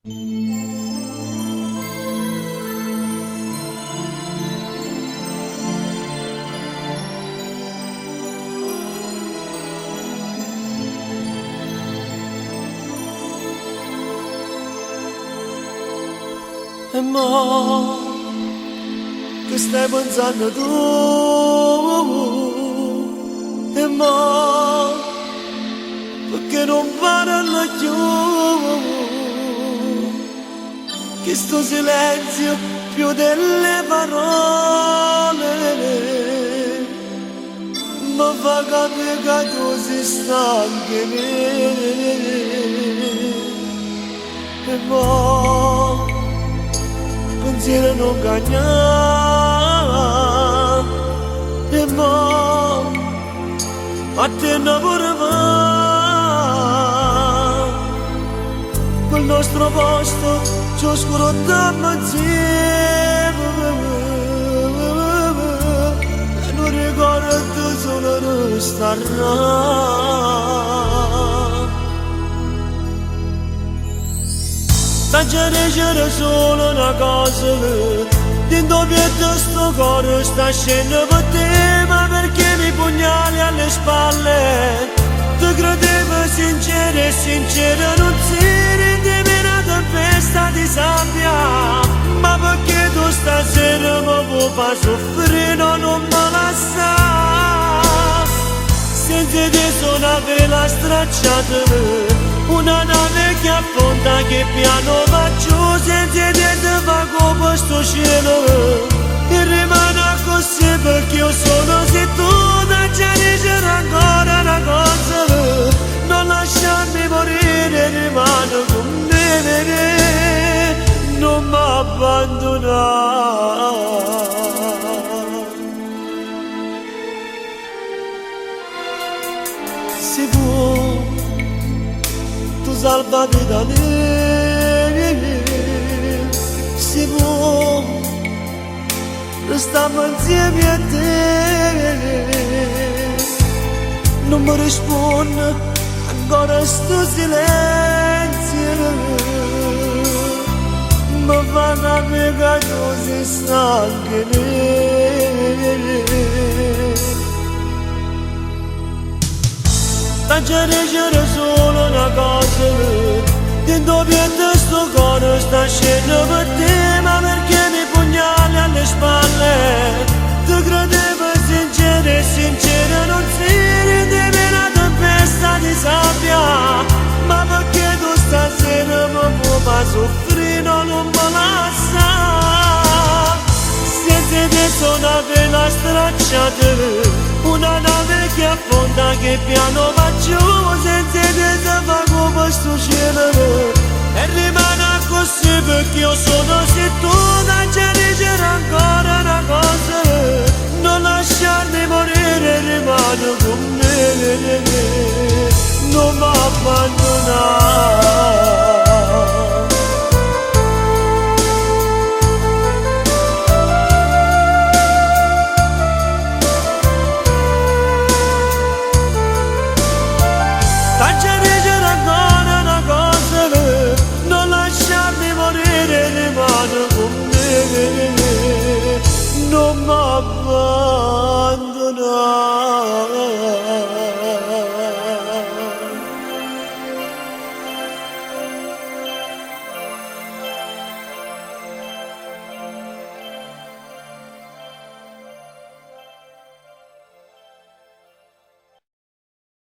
E mo che stai pensando tu? E mo perché non parlo più? Che sto silenzio più delle parole mi fa capire che tu sei stanco di me. E mo pensiero non cagna. E mo a te non pure va quel nostro posto ci oscuro dammi insieme e non ricordo solo restarà. T'aggia c'era solo una cosa dentro pietro sto cuore sta scendendo per te, ma perché mi pugnali alle spalle? Ti credevo sincero e sincero, non si rendevi una tempesta di sabbia, ma perché tu stasera mi vuoi far soffrire, non me la sa. Senza te sono una vela stracciata, una nave che affonda, che piano va giù, senza te ti fa come questo cielo, e rimane così perché io sono se tu da già dicere ancora una cosa, non lasciarmi morire, rimane con me, non mi abbandonare. Se può tu salvami da me, se può restiamo insieme a te. Non mi risponde ancora sto silenzio, mi fa capire che tu sei stanco di me. T'aggia c'era solo una cosa dentro pietro sto cuore sta scendendo per te, ma perché mi pugnali alle spalle? Ti credevo sincero e sincero, non si rendevi una tempesta di sabbia, ma perché tu stasera mi vuoi far soffrire, non me la sa. Senza te sono una vela stracciata, una nave che affonda, che piano va giù, senza te si fa come questo cielo, e rimane così perché io sono se tu da già dicere ancora una cosa, non lasciarmi morire, rimane con me, non mi abbandonare.